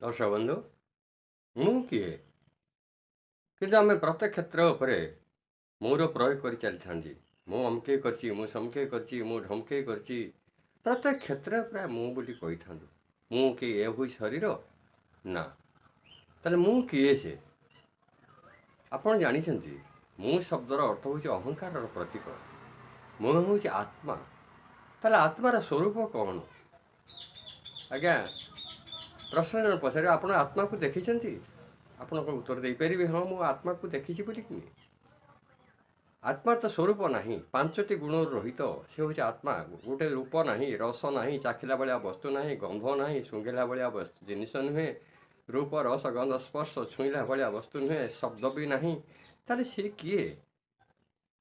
ଦର୍ଶକ ବନ୍ଧୁ, ମୁଁ କିଏ? କିନ୍ତୁ ଆମେ ପ୍ରତ୍ୟେକ କ୍ଷେତ୍ର ଉପରେ ମୋର ପ୍ରୟୋଗ କରି ଚାଲିଥାନ୍ତି। ମୁଁ ଅମକେଇ କରିଛି, ମୁଁ ସମକେଇ କରିଛି, ମୁଁ ଢମକେଇ କରିଛି। ପ୍ରତ୍ୟେକ କ୍ଷେତ୍ରରେ ପ୍ରାୟ ମୁଁ ବୋଲି କହିଥାନ୍ତୁ। ମୁଁ କି ଏ ହୋଇ ଶରୀର? ନା। ତାହେଲେ ମୁଁ କିଏ ସେ? ଆପଣ ଜାଣିଛନ୍ତି, ମୁଁ ଶବ୍ଦର ଅର୍ଥ ହେଉଛି ଅହଙ୍କାରର ପ୍ରତୀକ। ମୁଁ ହେଉଛି ଆତ୍ମା। ତାହେଲେ ଆତ୍ମାର ସ୍ୱରୂପ କ'ଣ? ଆଜ୍ଞା, ପ୍ରଶ୍ନ ଜଣେ ପଚାରିବେ, ଆପଣ ଆତ୍ମାକୁ ଦେଖିଛନ୍ତି? ଆପଣ କ'ଣ ଉତ୍ତର ଦେଇପାରିବେ, ହଁ ମୁଁ ଆତ୍ମାକୁ ଦେଖିଛି ବୋଲିକି? ଆତ୍ମାର ତ ସ୍ୱରୂପ ନାହିଁ, ପାଞ୍ଚଟି ଗୁଣରୁ ରହିତ। ସେ ହେଉଛି ଆତ୍ମା। ଗୋଟେ ରୂପ ନାହିଁ, ରସ ନାହିଁ, ଚାଖିଲା ଭଳିଆ ବସ୍ତୁ ନାହିଁ, ଗନ୍ଧ ନାହିଁ, ଶୁଙ୍ଘିଲା ଭଳିଆ ଜିନିଷ ନୁହେଁ, ରୂପ ରସ ଗନ୍ଧ ସ୍ପର୍ଶ ଛୁଇଁଲା ଭଳିଆ ବସ୍ତୁ ନୁହେଁ, ଶବ୍ଦ ବି ନାହିଁ। ତାହେଲେ ସେ କିଏ?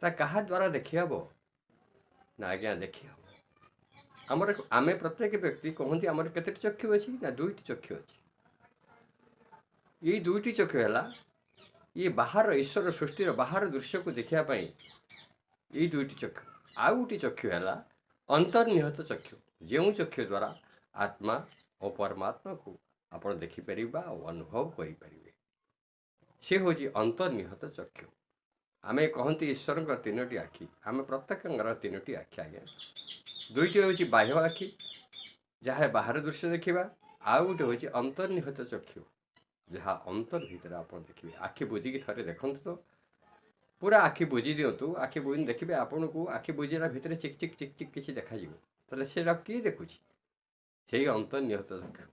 ତା କାହା ଦ୍ୱାରା ଦେଖିହେବ? ନା ଆଜ୍ଞା, ଦେଖିହେବ। ଆମେ ପ୍ରତ୍ୟେକ ବ୍ୟକ୍ତି କହନ୍ତି ଆମର କେତୋଟି ଚକ୍ଷୁ ଅଛି? ନା ଦୁଇଟି ଚକ୍ଷୁ ଅଛି। ଏଇ ଦୁଇଟି ଚକ୍ଷୁ ହେଲା ଇଏ ବାହାର ଈଶ୍ୱର ସୃଷ୍ଟିର ବାହାର ଦୃଶ୍ୟକୁ ଦେଖିବା ପାଇଁ ଏଇ ଦୁଇଟି ଚକ୍ଷୁ। ଆଉ ଗୋଟି ଚକ୍ଷୁ ହେଲା ଅନ୍ତର୍ନିହିତ ଚକ୍ଷୁ, ଯେଉଁ ଚକ୍ଷୁ ଦ୍ୱାରା ଆତ୍ମା ଓ ପରମାତ୍ମାକୁ ଆପଣ ଦେଖିପାରିବେ ଆଉ ଅନୁଭବ କରିପାରିବେ। ସେ ହେଉଛି ଅନ୍ତର୍ନିହିତ ଚକ୍ଷୁ। ଆମେ କହନ୍ତି ଈଶ୍ୱରଙ୍କର ତିନୋଟି ଆଖି। ଆମେ ପ୍ରତ୍ୟେକଙ୍କର ତିନୋଟି ଆଖି ଆଜ୍ଞା। ଦୁଇଟି ହେଉଛି ବାହ୍ୟ ଆଖି, ଯାହା ବାହାର ଦୃଶ୍ୟ ଦେଖିବା। ଆଉ ଗୋଟେ ହେଉଛି ଅନ୍ତର୍ନିହିତ ଚକ୍ଷୁ, ଯାହା ଅନ୍ତର ଭିତରେ ଆପଣ ଦେଖିବେ। ଆଖି ବୁଜିକି ଥରେ ଦେଖନ୍ତୁ ତ, ପୁରା ଆଖି ବୁଜି ଦିଅନ୍ତୁ। ଆଖି ବୁଜି ଦେଖିବେ ଆପଣଙ୍କୁ ଆଖି ବୁଜିଲା ଭିତରେ ଚିକ୍ ଚିକ୍ ଚିକ୍ ଚିକ୍ କିଛି ଦେଖାଯିବ। ତାହେଲେ ସେଇଟା କିଏ ଦେଖୁଛି? ସେଇ ଅନ୍ତର୍ନିହିତ ଚକ୍ଷୁ।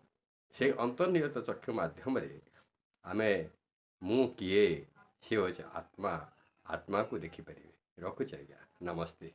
ସେଇ ଅନ୍ତର୍ନିହିତ ଚକ୍ଷୁ ମାଧ୍ୟମରେ ଆମେ ମୁଁ କିଏ, ସେ ହେଉଛି ଆତ୍ମା, ଆତ୍ମାକୁ ଦେଖିପାରିବେ। ରଖୁଛି ଆଜ୍ଞା, ନମସ୍ତେ।